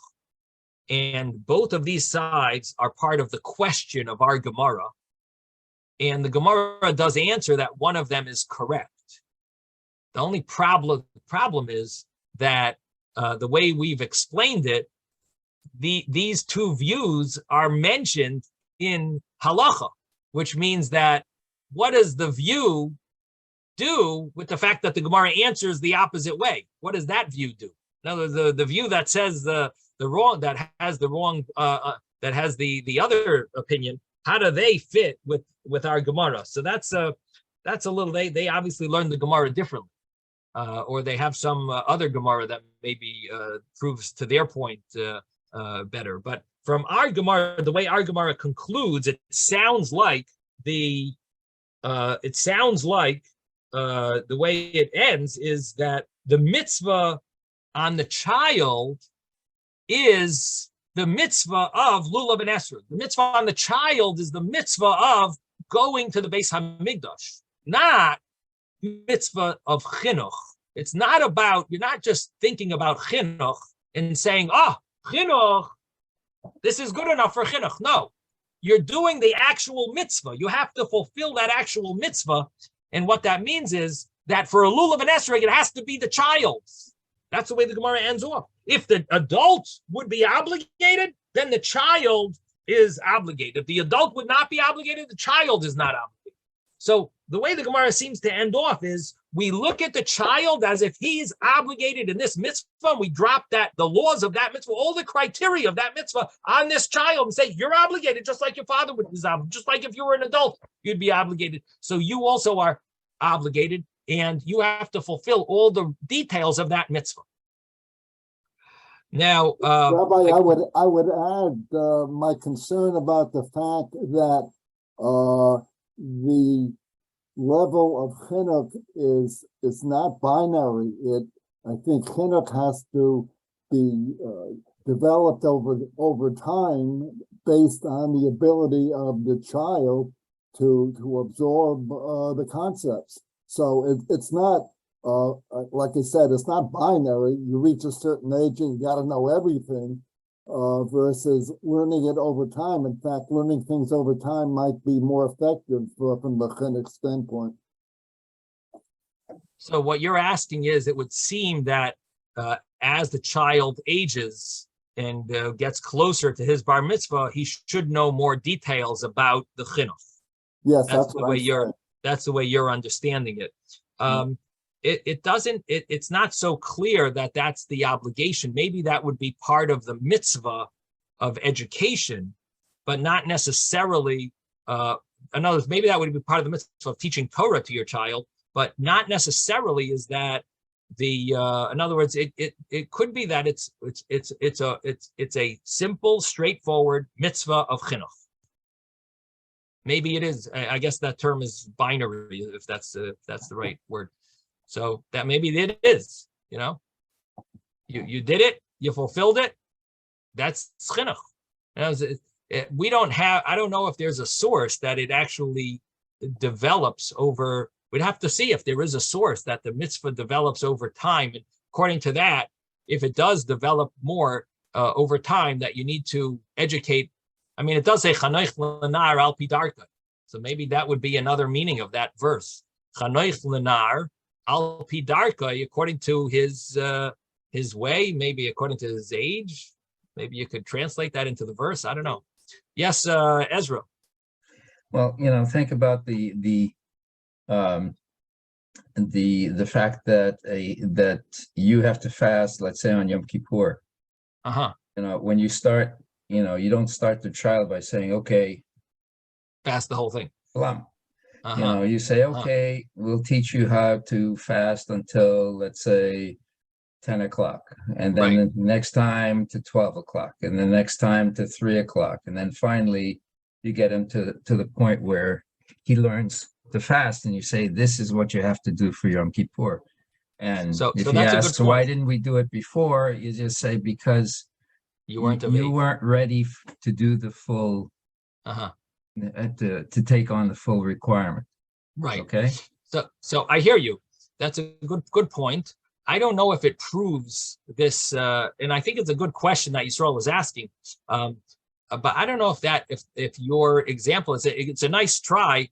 Speaker 1: and both of these sides are part of the question of our Gemara. And the Gemara does answer that one of them is correct. The only problem is that the way we've explained it, these two views are mentioned in halacha, which means that what does the view do with the fact that the Gemara answers the opposite way? What does that view do? Now, the view that says the wrong, that has the wrong, that has the other opinion, how do they fit with our Gemara? So that's a little, they obviously learned the Gemara differently, or they have some other Gemara that maybe proves to their point better. But from our Gemara, the way our Gemara concludes, it sounds like the way it ends is that the mitzvah on the child is the mitzvah of lulav and esrog. The mitzvah on the child is the mitzvah of going to the Beis Hamikdash, not mitzvah of chinuch. It's not about, you're not just thinking about chinuch and saying, chinuch, this is good enough for chinuch. No, you're doing the actual mitzvah. You have to fulfill that actual mitzvah. And what that means is that for a lulav and esrog, it has to be the child's. That's the way the Gemara ends off. If the adult would be obligated, then the child is obligated. If the adult would not be obligated, the child is not obligated. So the way the Gemara seems to end off is we look at the child as if he's obligated in this mitzvah, and we drop the laws of that mitzvah, all the criteria of that mitzvah on this child and say, you're obligated just like your father would be obligated, just like if you were an adult, you'd be obligated. So you also are obligated, and you have to fulfill all the details of that mitzvah. Now,
Speaker 2: Rabbi, I would add my concern about the fact that the level of chinuch is not binary. I think chinuch has to be developed over time based on the ability of the child to absorb the concepts. So it's not, like I said, it's not binary. You reach a certain age and you got to know everything versus learning it over time. In fact, learning things over time might be more effective from the chinuch standpoint.
Speaker 1: So what you're asking is, it would seem that as the child ages and gets closer to his bar mitzvah, he should know more details about the chinuch.
Speaker 2: Yes,
Speaker 1: that's the way you're understanding it. It's not so clear that that's the obligation. Maybe that would be part of the mitzvah of education, but not necessarily, in other words, maybe that would be part of the mitzvah of teaching Torah to your child, but not necessarily is that in other words, it could be that it's a simple, straightforward mitzvah of chinuch. Maybe it is. I guess that term is binary, if that's the right word. So that maybe it is. You did it. You fulfilled it. That's chinuch. We don't have. I don't know if there's a source that it actually develops over. We'd have to see if there is a source that the mitzvah develops over time. And according to that, if it does develop more over time, that you need to educate. I mean, it does say chanoich lenar al pi darka, so maybe that would be another meaning of that verse. Chanoich lenar al pi darka, according to his way, maybe according to his age. Maybe you could translate that into the verse. I don't know. Yes, Ezra.
Speaker 5: Well, think about the fact that you have to fast, let's say on Yom Kippur. When you start, you don't start the child by saying, okay,
Speaker 1: fast the whole thing.
Speaker 5: Blam. You say, okay, we'll teach you how to fast until, let's say, 10 o'clock, and then the next time to 12 o'clock, and the next time to 3 o'clock, and then finally you get him to the point where he learns to fast, and you say, this is what you have to do for Yom Kippur. And if he asks, why didn't we do it before? You just say, because
Speaker 1: You weren't of
Speaker 5: you
Speaker 1: age.
Speaker 5: weren't ready to do the full,
Speaker 1: Uh-huh.
Speaker 5: to take on the full requirement.
Speaker 1: Right.
Speaker 5: Okay.
Speaker 1: So I hear you. That's a good point. I don't know if it proves this, and I think it's a good question that Yisrael was asking. But I don't know if your example is it's a nice try.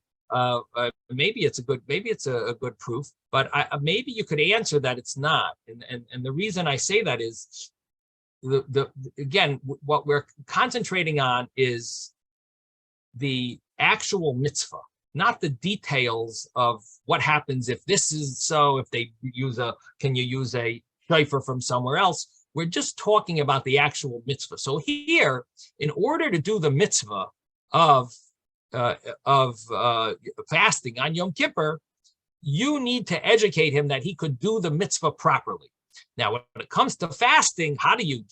Speaker 1: Maybe it's a good proof, but maybe you could answer that it's not. And the reason I say that is again, what we're concentrating on is the actual mitzvah, not the details of what happens if this is so, if they can you use a shofar from somewhere else? We're just talking about the actual mitzvah. So here, in order to do the mitzvah of fasting on Yom Kippur, you need to educate him that he could do the mitzvah properly. Now, when it comes to fasting, how do you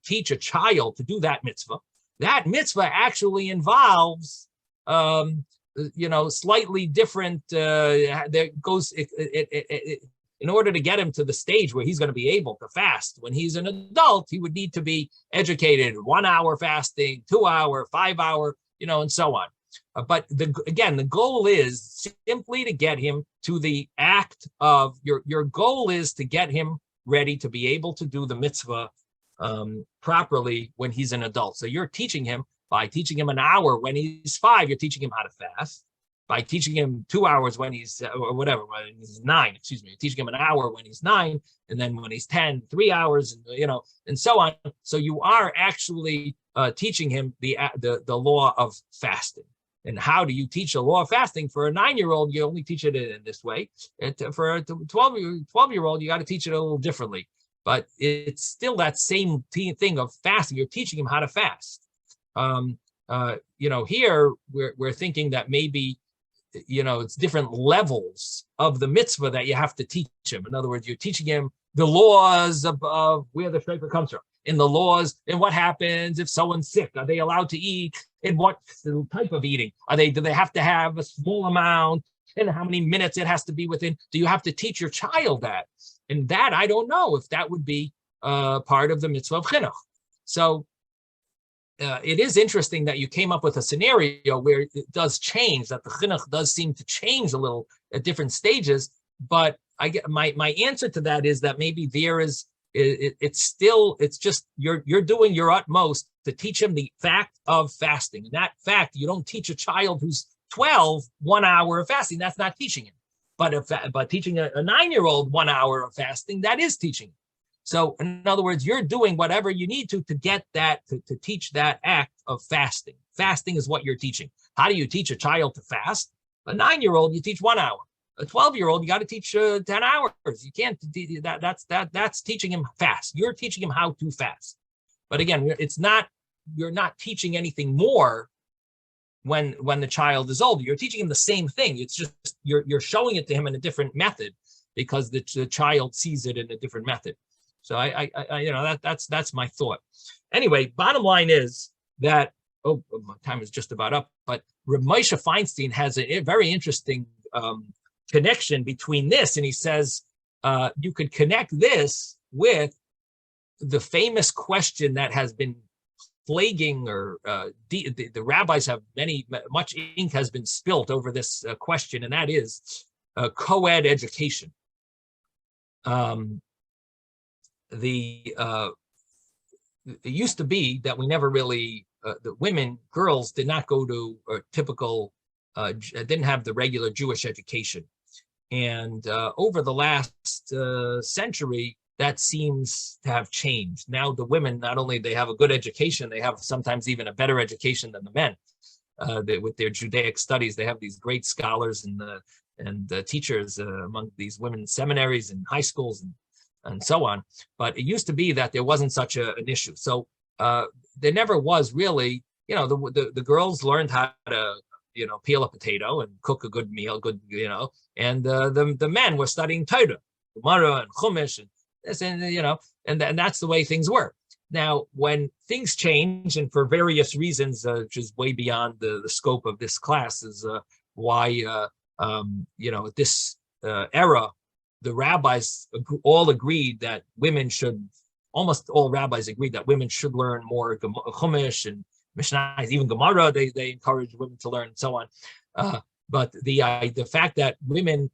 Speaker 1: teach a child to do that mitzvah? That mitzvah actually involves, slightly different. There goes in order to get him to the stage where he's going to be able to fast. When he's an adult, he would need to be educated: 1 hour fasting, 2 hour, 5 hour, and so on. But the goal is simply to get him to the act of your goal is to get him ready to be able to do the mitzvah properly when he's an adult. So you're teaching him by teaching him an hour when he's 5. You're teaching him how to fast. By teaching him 2 hours when he's or whatever, when he's 9, excuse me, you're teaching him an hour when he's 9, and then when he's 10, 3 hours, and so on. So you are actually teaching him the law of fasting. And how do you teach a law of fasting? For a 9-year-old, you only teach it in this way. For a 12-year-old, you got to teach it a little differently. But it's still that same thing of fasting. You're teaching him how to fast. Here we're thinking that maybe, it's different levels of the mitzvah that you have to teach him. In other words, you're teaching him the laws of where the shofar comes from, in the laws, and what happens if someone's sick. Are they allowed to eat? And what type of eating? Do they have to have a small amount? And how many minutes it has to be within? Do you have to teach your child that? And that, I don't know if that would be part of the mitzvah of chinuch. So it is interesting that you came up with a scenario where it does change, that the chinuch does seem to change a little at different stages. But I get my answer to that is that maybe there is, it's just you're doing your utmost to teach him the fact of fasting. And that fact, you don't teach a child who's 12 1 hour of fasting. That's not teaching him. But teaching a 9-year-old 1 hour of fasting, that is teaching him. So in other words, you're doing whatever you need to get that, to teach that act of fasting. Fasting is what you're teaching. How do you teach a child to fast? A 9-year-old, you teach 1 hour. A 12-year-old, you got to teach 10 hours. You can't do that. That's teaching him fast. You're teaching him how to fast. But again, you're not teaching anything more when the child is older. You're teaching him the same thing. It's just you're showing it to him in a different method because the child sees it in a different method. So that's my thought. Anyway, bottom line is that my time is just about up. But Reb Moshe Feinstein has a very interesting connection between this, and he says you could connect this with the famous question that has been plaguing, or the rabbis have much ink has been spilt over this question, and that is co-ed education. It used to be that we never really, the girls did not go to a typical, didn't have the regular Jewish education. And over the last century, that seems to have changed. Now the women, not only they have a good education, they have sometimes even a better education than the men. With their Judaic studies, they have these great scholars and teachers among these women's seminaries and high schools and so on. But it used to be that there wasn't such an issue. So there never was really, the girls learned how to, peel a potato and cook a good meal, and the men were studying Torah, Gemara and Chumash and this, and that's the way things were. Now, when things change, and for various reasons, which is way beyond the scope of this class, is why, at this era, the rabbis all agreed that women should almost all rabbis agree that women should learn more Chumash and Mishnah, even Gemara. They encourage women to learn and so on. But the fact that women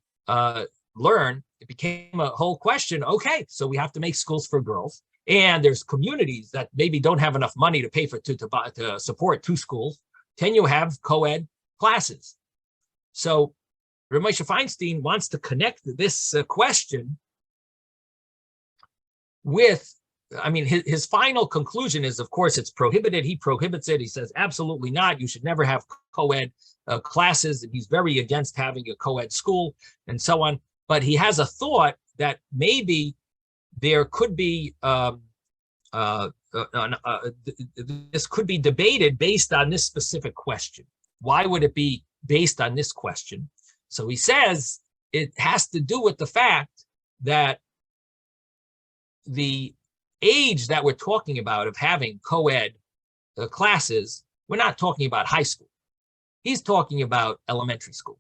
Speaker 1: learn, it became a whole question. Okay, so we have to make schools for girls, and there's communities that maybe don't have enough money to pay for to support 2 schools. Can you have co-ed classes? So Rav Moshe Feinstein wants to connect this question with, I mean, his final conclusion is, of course, it's prohibited. He prohibits it. He says, absolutely not. You should never have co-ed classes. And he's very against having a co-ed school and so on. But he has a thought that maybe there could be, this could be debated based on this specific question. Why would it be based on this question? So he says it has to do with the fact that the age that we're talking about of having co-ed classes, we're not talking about high school. He's talking about elementary school,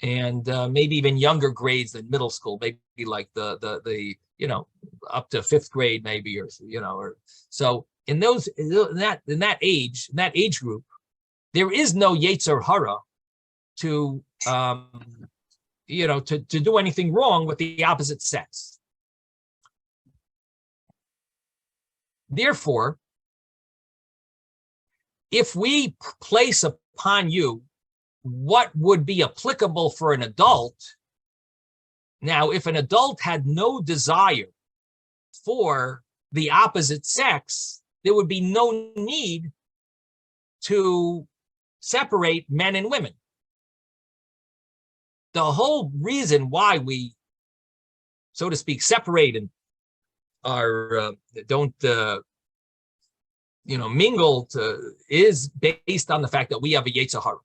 Speaker 1: and maybe even younger grades than middle school, maybe like the up to 5th grade, maybe, or or so. In that age group, there is no Yetzer Hara to to do anything wrong with the opposite sex. Therefore, if we place upon you what would be applicable for an adult, now, if an adult had no desire for the opposite sex, there would be no need to separate men and women. The whole reason why we, so to speak, separate and don't mingle is based on the fact that we have a Yetzer Hara.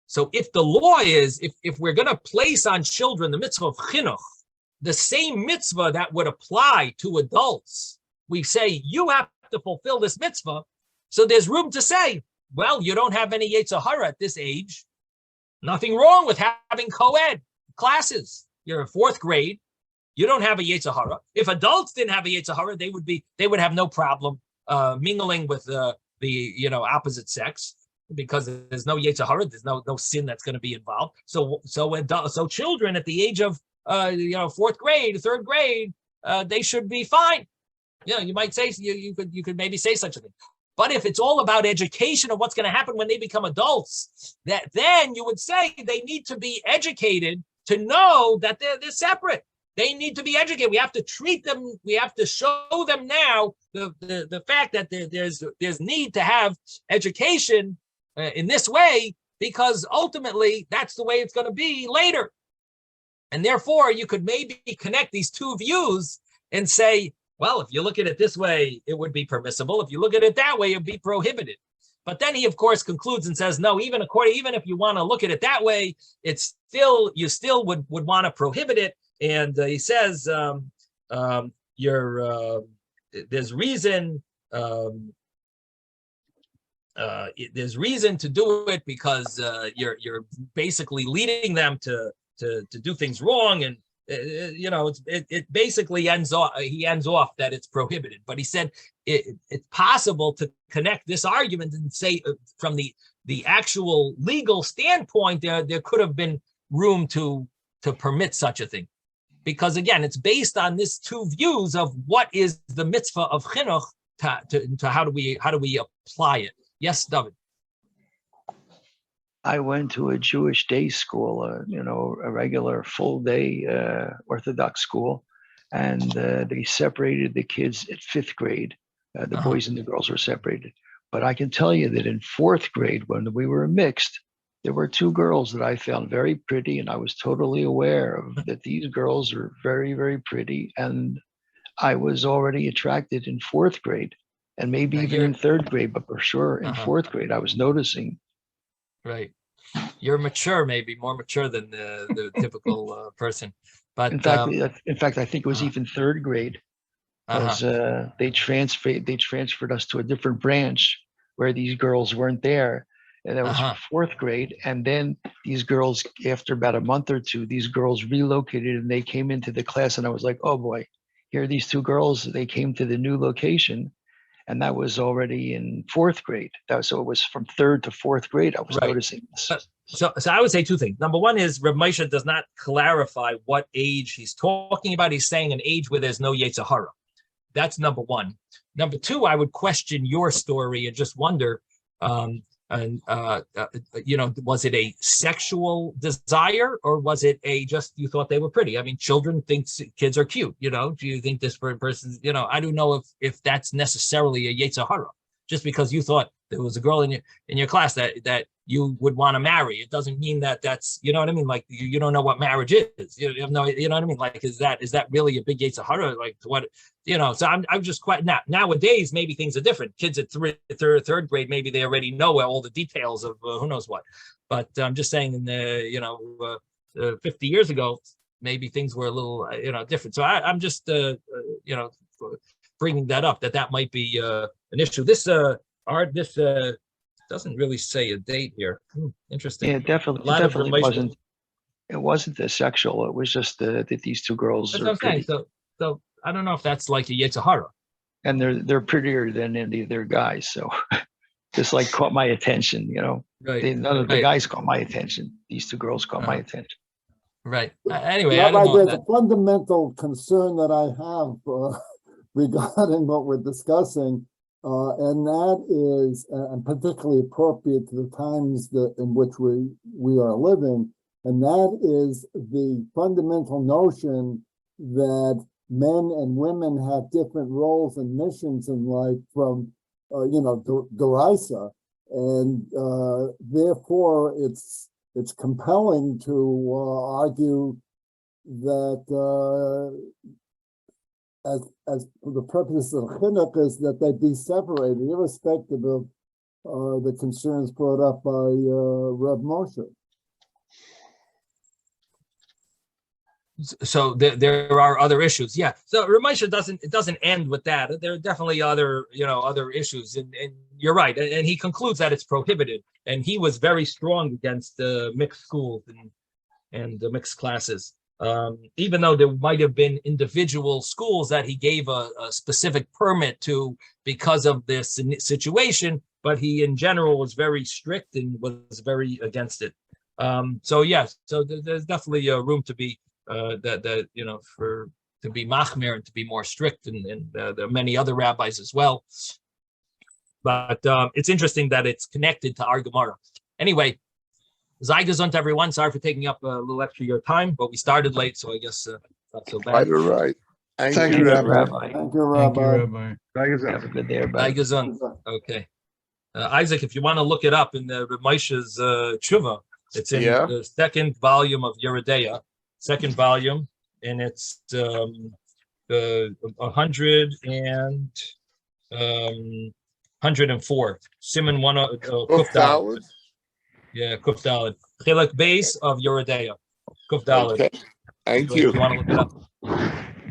Speaker 1: So if the law is, if we're going to place on children the mitzvah of chinuch, the same mitzvah that would apply to adults, we say you have to fulfill this mitzvah. So there's room to say, well, you don't have any Yetzer Hara at this age. Nothing wrong with having co-ed classes. You're in 4th grade. You don't have a Yetzer Hara. If adults didn't have a Yetzer Hara, they would have no problem mingling with the opposite sex, because there's no Yetzer Hara, there's no sin that's going to be involved. So children at the age of 4th grade, 3rd grade, they should be fine. You might say you could maybe say such a thing. But if it's all about education of what's going to happen when they become adults, then you would say they need to be educated to know that they're separate. They need to be educated. We have to treat them. We have to show them now the fact that there's need to have education in this way, because ultimately that's the way it's going to be later. And therefore, you could maybe connect these 2 views and say, well, if you look at it this way, it would be permissible. If you look at it that way, it'd be prohibited. But then he, of course, concludes and says, no, even if you want to look at it that way, you still would want to prohibit it. And he says, there's reason to do it, because you're basically leading them to do things wrong, and it basically ends off that it's prohibited. But he said it's possible to connect this argument and say from the actual legal standpoint, there could have been room to permit such a thing, because again, it's based on this 2 views of what is the mitzvah of chinuch to how do we apply it. Yes, David.
Speaker 6: I went to a Jewish day school, a regular full day Orthodox school, and they separated the kids at 5th grade. The boys and the girls were separated. But I can tell you that in 4th grade, when we were mixed, there were 2 girls that I found very pretty, and I was totally aware of that these girls are very, very pretty. And I was already attracted in 4th grade, and maybe even in 3rd grade, but for sure in 4th grade, I was noticing.
Speaker 1: Right. You're mature, maybe more mature than the typical person. But
Speaker 6: in fact, I think it was even 3rd grade, because they transferred us to a different branch where these girls weren't there. And that was 4th grade. And then these girls, after about a month or 2, these girls relocated and they came into the class, and I was like, oh boy, here are these two girls, they came to the new location, and that was already in fourth grade. So it was from third to fourth grade. I was
Speaker 1: Right.
Speaker 6: noticing this.
Speaker 1: So I would say two things. Number one is Reb Moshe does not clarify what age he's talking about. He's saying an age where there's no Yetzer Hara. That's number one. Number two, I would question your story and just wonder, was it a sexual desire, or was it just you thought they were pretty? I mean, children think kids are cute. Do you think this person? I don't know if that's necessarily a Yetzer Hara. Just because you thought there was a girl in your class that you would want to marry, it doesn't mean that's, you know what I mean? Like you don't know what marriage is. You have no, you know what I mean? Like is that really a big Yetzer Hara? Like what, So I'm just quite nowadays maybe things are different. Kids at third grade, maybe they already know all the details of who knows what. But I'm just saying in the 50 years ago, maybe things were a little different. So I'm just bringing that up, that might be an issue. This doesn't really say a date here. Interesting.
Speaker 6: Yeah, definitely wasn't. It wasn't the sexual. It was just that these two girls
Speaker 1: That's
Speaker 6: are
Speaker 1: what I'm saying.
Speaker 6: pretty.
Speaker 1: So I don't know if that's like a Yetzer Hara.
Speaker 6: And they're prettier than any of their guys. So just like caught my attention.
Speaker 1: Right.
Speaker 6: None of the guys caught my attention. These two girls caught my attention.
Speaker 1: Right. Anyway,
Speaker 2: Rabbi,
Speaker 1: I don't know.
Speaker 2: there's a fundamental concern that I have regarding what we're discussing, and that is, and particularly appropriate to the times in which we are living, and that is the fundamental notion that men and women have different roles and missions in life from, Deraisa, and therefore it's compelling to argue that as the purpose of chinuch is that they be separated, irrespective of the concerns brought up by Reb Moshe.
Speaker 1: So there are other issues. Yeah. So Reb Moshe doesn't end with that. There are definitely other issues, and you're right. And he concludes that it's prohibited. And he was very strong against mixed schools and the mixed classes. Even though there might have been individual schools that he gave a specific permit to because of this situation, but he in general was very strict and was very against it. So there's definitely room to be to be machmir and to be more strict, and there are many other rabbis as well. But it's interesting that it's connected to our Gemara. Anyway, Zai gesund, everyone. Sorry for taking up a little extra of your time, but we started late, so I guess not so bad.
Speaker 3: Right.
Speaker 6: Thank you, Rabbi.
Speaker 2: Thank you, Rabbi.
Speaker 6: Have a good day, everybody.
Speaker 1: Zai gesund. Okay. Isaac, if you want to look it up in the Reb Moshe's Tshuva, it's in the second volume of Yeridea, second volume, and it's 104. Simon 1 Kuf Daled. Yeah, Kuf Daled. Chilek base of Yeridea. Kuf Daled.
Speaker 3: Okay. Thank you.
Speaker 1: If you want to look it up.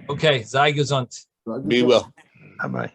Speaker 1: Okay, Zai gesund.
Speaker 3: Be well.
Speaker 6: Bye-bye.